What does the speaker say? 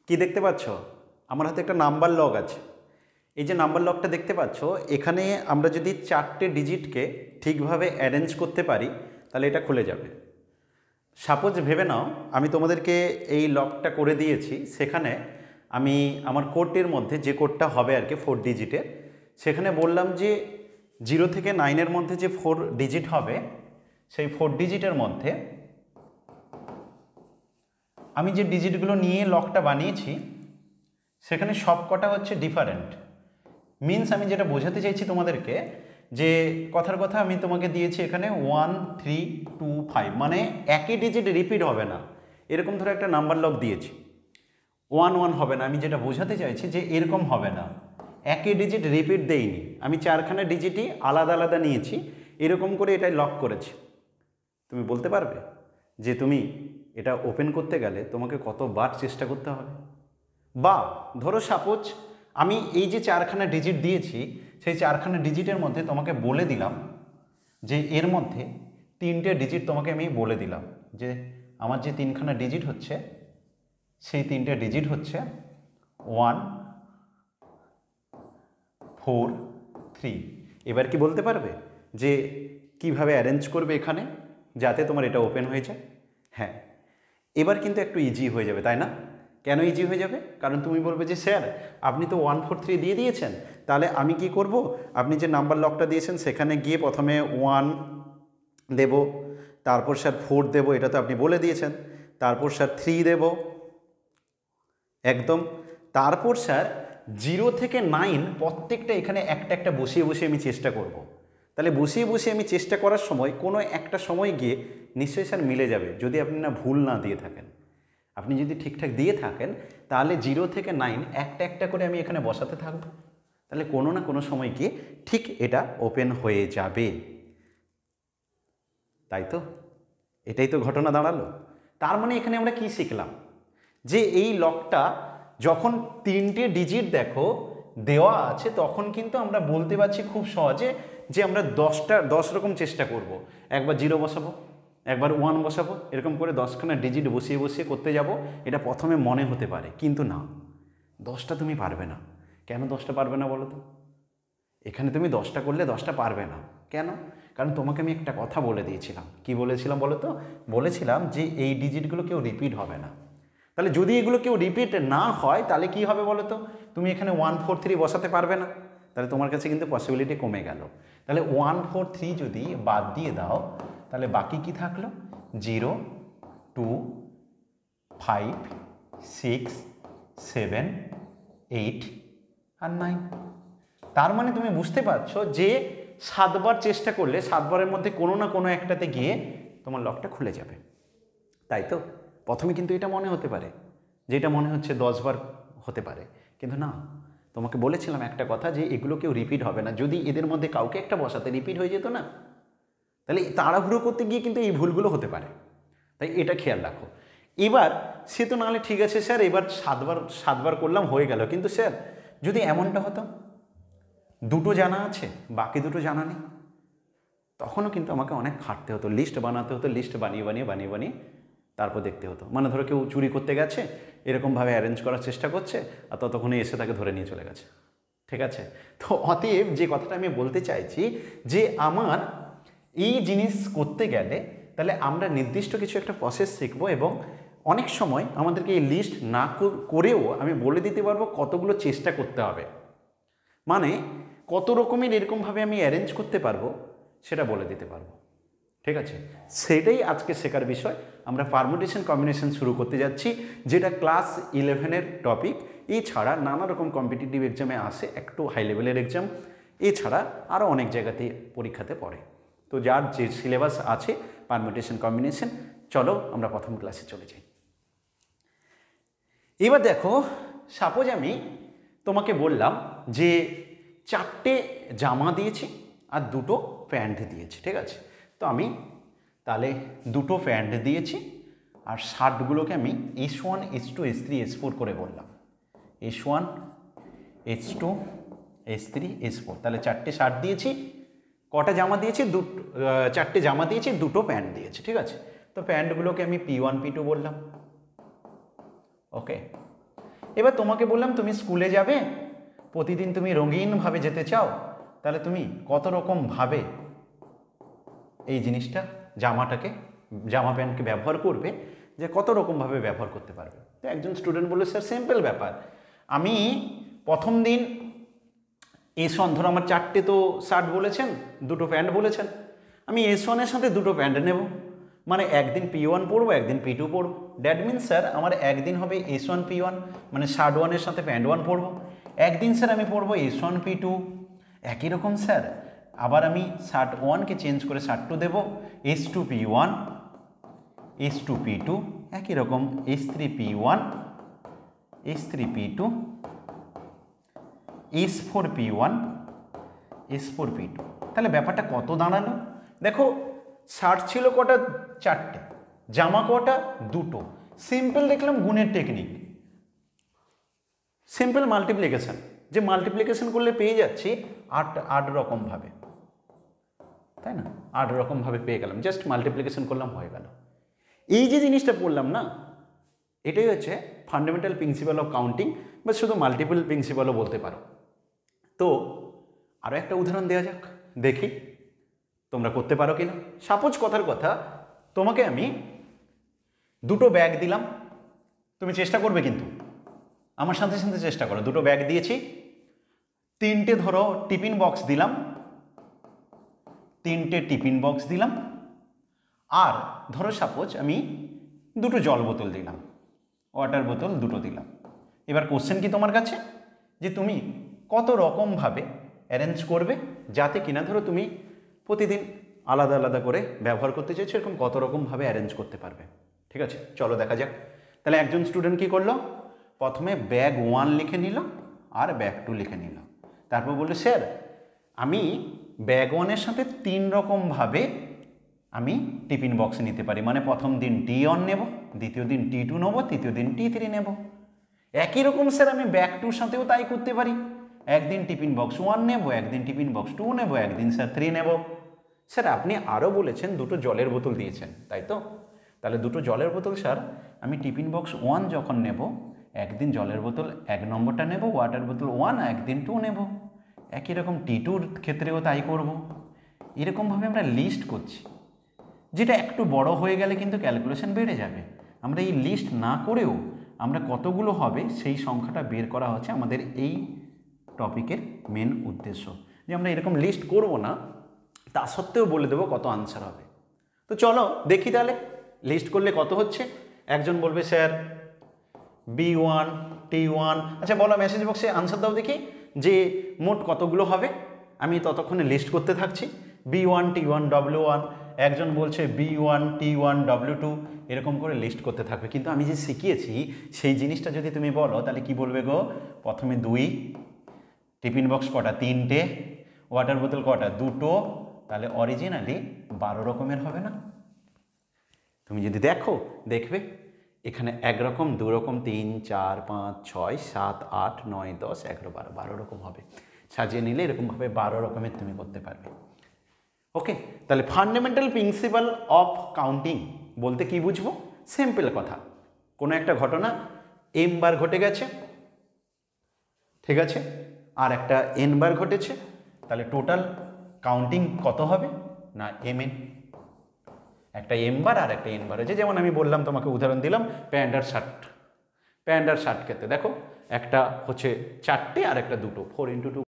কি দেখতে পাচ্ছ? আমার হাতে একটা নাম্বার লগ আছে। এই যে নাম্বার লগটা দেখতে পাচ্ছ, এখানে আমরা যদি 4টে ডিজিটকে ঠিকভাবে অ্যারেঞ্জ করতে পারি তাহলে এটা খুলে যাবে। সাপোজ ভেবে নাও আমি তোমাদেরকে এই লকটা করে দিয়েছি, সেখানে আমি আমার কোডের মধ্যে যে কোডটা হবে আর কি 4 ডিজিটের, সেখানে বললাম যে 0 থেকে 9-এর মধ্যে যে 4 ডিজিট হবে সেই 4 ডিজিটের মধ্যে আমি যে ডিজিটগুলো নিয়ে লকটা বানিয়েছি সেখানে সব কটা হচ্ছে ডিফারেন্ট। মিনস আমি যেটা বোঝাতে চাইছি তোমাদেরকে, যে কথার কথা আমি তোমাকে দিয়েছি এখানে 1 3 2 5, মানে একই ডিজিট রিপিট হবে না, এরকম ধরে একটা নাম্বার লক দিয়েছি। 1 1 হবে না, আমি যেটা বোঝাতে চাইছি যে এরকম হবে না, একই ডিজিট রিপিট দেইনি, আমি 4খানা ডিজিটই আলাদা আলাদা নিয়েছি, এরকম করে এটাই লক করেছি। তুমি বলতে পারবে যে তুমি এটা ওপেন করতে গেলে তোমাকে কতবার চেষ্টা করতে হবে? বা ধরো সাপোজ আমি এই যে 4খানা ডিজিট দিয়েছি সেই 4খানা ডিজিটের মধ্যে তোমাকে বলে দিলাম যে এর মধ্যে 3টে ডিজিট তোমাকে আমি বলে দিলাম যে আমার যে 3খানা ডিজিট হচ্ছে সেই 3টে ডিজিট হচ্ছে 1 4 3। এবার কি বলতে পারবে যে কিভাবে অ্যারেঞ্জ করবে এখানে যাতে তোমার এটা ওপেন হয়ে যায়? হ্যাঁ, এবার কিন্তু একটু ইজি হয়ে যাবে, তাই না? কেন ইজি হয়ে যাবে? কারণ তুমি বলবে যে স্যার আপনি তো 1 4 3 দিয়ে দিয়েছেন, তাহলে আমি কি করব? আপনি যে নাম্বার লকটা দিয়েছেন সেখানে গিয়ে প্রথমে 1 দেব, তারপর স্যার 4 দেব, এটা তো আপনি বলে দিয়েছেন, তারপর স্যার 3 দেব একদম, তারপর স্যার 0 থেকে 9 প্রত্যেকটা এখানে একটা একটা বসিয়ে বসিয়ে আমি চেষ্টা করব। তাহলে বসিয়ে বসিয়ে আমি চেষ্টা করার সময় কোনো একটা সময় গিয়ে নিশ্চয়ই স্যার মিলে যাবে, যদি আপনি না ভুল না দিয়ে থাকেন। আপনি যদি ঠিকঠাক দিয়ে থাকেন তাহলে 0 থেকে 9 একটা একটা করে আমি এখানে বসাতে থাকবো, তাহলে কোনো না কোনো সময় গিয়ে ঠিক এটা ওপেন হয়ে যাবে। তাই তো, এটাই তো ঘটনা দাঁড়ালো। তার মানে এখানে আমরা কি শিখলাম? যে এই লকটা যখন 3টে ডিজিট দেখো দেওয়া আছে তখন কিন্তু আমরা বলতে পারছি খুব সহজে যে আমরা 10 রকম চেষ্টা করব। একবার 0 বসাবো, একবার 1 বসাবো, এরকম করে 10খানা ডিজিট বসিয়ে বসিয়ে করতে যাব। এটা প্রথমে মনে হতে পারে, কিন্তু না, 10টা তুমি পারবে না। কেন 10টা পারবে না বলো তো? এখানে তুমি 10টা করলে 10টা পারবে না। কেন? কারণ তোমাকে আমি একটা কথা বলে দিয়েছিলাম। কি বলেছিলাম বলো তো? বলেছিলাম যে এই ডিজিটগুলো কেউ রিপিট হবে না। তাহলে যদি এগুলো কেউ রিপিট না হয় তাহলে কি হবে বলো তো? তুমি এখানে 1 4 3 বসাতে পারবে না, তাহলে তোমার কাছে কিন্তু পসিবিলিটি কমে গেল। তাহলে 1 4 3 যদি বাদ দিয়ে দাও তাহলে বাকি কি থাকলো? 0 2 5 6 7 8 আর 9। তার মানে তুমি বুঝতে পারছো যে 7বার চেষ্টা করলে 7বারের মধ্যে কোনো না কোনো একটাতে গিয়ে তোমার লকটা খুলে যাবে। তাই তো প্রথমে কিন্তু এটা মনে হতে পারে, যেটা মনে হচ্ছে 10বার হতে পারে, কিন্তু না, তোমাকে বলেছিলাম একটা কথা যে এগুলো কেউ রিপিট হবে না। যদি এদের মধ্যে কাউকে একটা বসাতে রিপিট হয়ে যেত না, তাহলে তাড়াহুড়ো করতে গিয়ে কিন্তু এই ভুলগুলো হতে পারে। তাই এটা খেয়াল রাখো। এবার সে তো নাহলে ঠিক আছে স্যার, এবার 7বার করলাম হয়ে গেল, কিন্তু স্যার যদি এমনটা হতো 2টো জানা আছে বাকি 2টো জানা নেই, তখনও কিন্তু আমাকে অনেক খাটতে হতো, লিস্ট বানাতে হতো, লিস্ট বানিয়ে বানিয়ে বানিয়ে বানিয়ে তারপর দেখতে হতো। মানে ধরো কেউ চুরি করতে গেছে, এরকমভাবে অ্যারেঞ্জ করার চেষ্টা করছে, আর ততক্ষণে এসে তাকে ধরে নিয়ে চলে গেছে। ঠিক আছে? তো অতএব যে কথাটা আমি বলতে চাইছি যে আমার এই জিনিস করতে গেলে তাহলে আমরা নির্দিষ্ট কিছু একটা প্রসেস শিখবো, এবং অনেক সময় আমাদেরকে এই লিস্ট না করেও আমি বলে দিতে পারবো কতগুলো চেষ্টা করতে হবে, মানে কত রকমের এরকমভাবে আমি অ্যারেঞ্জ করতে পারবো সেটা বলে দিতে পারবো। ঠিক আছে? সেটাই আজকে শেখার বিষয়। আমরা পারমুটেশন কম্বিনেশন শুরু করতে যাচ্ছি, যেটা ক্লাস 11-এর টপিক। এছাড়া নানা রকম কম্পিটিটিভ এক্সামে আসে, একটু হাই লেভেলের এক্সাম, এছাড়া আরও অনেক জায়গাতে পরীক্ষাতে পড়ে। তো যার যে সিলেবাস আছে পারমুটেশন কম্বিনেশন, চলো আমরা প্রথম ক্লাসে চলে যাই। এবার দেখো, সাপোজ আমি তোমাকে বললাম যে 4টে জামা দিয়েছি আর 2টো প্যান্ট দিয়েছি। ঠিক আছে? তো আমি তাহলে 2টো প্যান্ট দিয়েছি আর শার্টগুলোকে আমি S1 S2 S3 S4 করে বললাম। S1 S2 S3 S4, তাহলে 4টে শার্ট দিয়েছি। কটা জামা দিয়েছি? 4টে জামা দিয়েছি, 2টো প্যান্ট দিয়েছি। ঠিক আছে? তো প্যান্টগুলোকে আমি P1 P2 বললাম। ওকে, এবার তোমাকে বললাম তুমি স্কুলে যাবে, প্রতিদিন তুমি রঙিনভাবে যেতে চাও, তাহলে তুমি কত রকমভাবে এই জিনিসটা জামা প্যান্টকে ব্যবহার করবে, যে কত রকমভাবে ব্যবহার করতে পারবে। তো একজন স্টুডেন্ট বললো স্যার সিম্পল ব্যাপার, আমি প্রথম দিন S1 ধরো আমার 4টে তো শার্ট বলেছেন, 2টো প্যান্ট বলেছেন, আমি S1-এর সাথে 2টো প্যান্ট নেব, মানে একদিন P1 পরবো, একদিন P2 পরবো। দ্যাট মিনস স্যার আমার একদিন হবে S1 P1, মানে শার্ট 1-এর সাথে প্যান্ট 1 পরবো, একদিন স্যার আমি পরবো S1 P2। একই রকম স্যার আবার আমি শার্ট 1কে চেঞ্জ করে শার্ট 2 দেবো, S2 P1, S2 P2, একই রকম S3 P1, S3 P2, S4 P1, S4 P2। তাহলে ব্যাপারটা কত দাঁড়ালো দেখো, শার্ট ছিল কটা? 4টে, জামা কটা? 2টো। সিম্পল দেখলাম গুণের টেকনিক, সিম্পল মাল্টিপ্লিকেশন, যে মাল্টিপ্লিকেশন করলে পেয়ে যাচ্ছি 8 রকমভাবে, তাই না? 8 রকমভাবে পেয়ে গেলাম, জাস্ট মাল্টিপ্লিকেশন করলাম, হয়ে গেল। এই যে জিনিসটা পড়লাম না, এটাই হচ্ছে ফান্ডামেন্টাল প্রিন্সিপাল অফ কাউন্টিং, বা শুধু মাল্টিপল প্রিন্সিপালও বলতে পারো। তো আরও একটা উদাহরণ দেওয়া যাক, দেখি তোমরা করতে পারো কিনা। সাপোজ কথার কথা, তোমাকে আমি 2টো ব্যাগ দিলাম, তুমি চেষ্টা করবে কিন্তু আমার সাথে সাথে চেষ্টা করো। 2টো ব্যাগ দিয়েছি, 3টে ধরো টিফিন বক্স দিলাম, 3টে টিফিন বক্স দিলাম, আর ধরো সাপোজ আমি 2টো জল বোতল দিলাম, ওয়াটার বোতল 2টো দিলাম। এবার কোশ্চেন কি তোমার কাছে, যে তুমি কত রকমভাবে অ্যারেঞ্জ করবে, যাতে কিনা ধরো তুমি প্রতিদিন আলাদা আলাদা করে ব্যবহার করতে চাইছো, এরকম কত রকমভাবে অ্যারেঞ্জ করতে পারবে। ঠিক আছে, চলো দেখা যাক। তাহলে একজন স্টুডেন্ট কি করলো, প্রথমে ব্যাগ 1 লিখে নিল আর ব্যাগ 2 লিখে নিল, তারপর বললো স্যার আমি ব্যাগ 1-এর সাথে 3 রকমভাবে আমি টিফিন বক্স নিতে পারি, মানে প্রথম দিন T1 নেব, দ্বিতীয় দিন T2 নেব, তৃতীয় দিন T3 নেব। একই রকম স্যার আমি ব্যাগ 2-র সাথেও তাই করতে পারি, একদিন টিফিন বক্স 1 নেব, একদিন টিফিন বক্স 2 নেব, একদিন স্যার 3 নেব। স্যার আপনি আরও বলেছেন 2টো জলের বোতল দিয়েছেন, তাই তো? তাহলে 2টো জলের বোতল স্যার আমি টিফিন বক্স 1 যখন নেব, একদিন জলের বোতল 1 নম্বরটা নেব, ওয়াটার বোতল 1, একদিন 2 নেব। একই রকম T2-র ক্ষেত্রেও তাই করব। এরকমভাবে আমরা লিস্ট করছি, যেটা একটু বড় হয়ে গেলে কিন্তু ক্যালকুলেশন বেড়ে যাবে। আমরা এই লিস্ট না করেও আমরা কতগুলো হবে সেই সংখ্যাটা বের করা হচ্ছে আমাদের এই টপিকের মেন উদ্দেশ্য, যে আমরা এরকম লিস্ট করব না, তা সত্ত্বেও বলে দেবো কত আনসার হবে। তো চলো দেখি তাহলে লিস্ট করলে কত হচ্ছে। একজন বলবে স্যার B1 T1, আচ্ছা বলো মেসেজ বক্সে আনসার দাও দেখি যে মোট কতগুলো হবে। আমি ততক্ষণে লিস্ট করতে থাকছি, B1 T1 W1, একজন বলছে B1 T1 W2, এরকম করে লিস্ট করতে থাকবে। কিন্তু আমি যে শিখিয়েছি সেই জিনিসটা যদি তুমি বলো, তাহলে কি বলবে গো, প্রথমে 2, টিফিন বক্স কটা? 3টে, ওয়াটার বোতল কটা? 2টো, তাহলে অরিজিনালি 12 রকমের হবে না? তুমি যদি দেখবে এখানে 1 রকম, 2 রকম, 3, 4, 5, 6, 7, 8, 9, 10, 11, 12, 12 রকম হবে। সাজিয়ে নিলে এরকমভাবে 12 রকমের তুমি করতে পারবে। ওকে, তাহলে ফান্ডামেন্টাল প্রিন্সিপাল অফ কাউন্টিং বলতে কি বুঝবো? সিম্পল কথা, কোনো একটা ঘটনা m বার ঘটে গেছে, ঠিক আছে, আর একটা n বার ঘটেছে, তাহলে টোটাল কাউন্টিং কত হবে না mn। একটা m বার আর একটা n বার হয়েছে, যেমন আমি বললাম তোমাকে উদাহরণ দিলাম প্যান্ট আর শার্ট ক্ষেত্রে। দেখো একটা হচ্ছে 4টে আর একটা 2টো, 4 × 2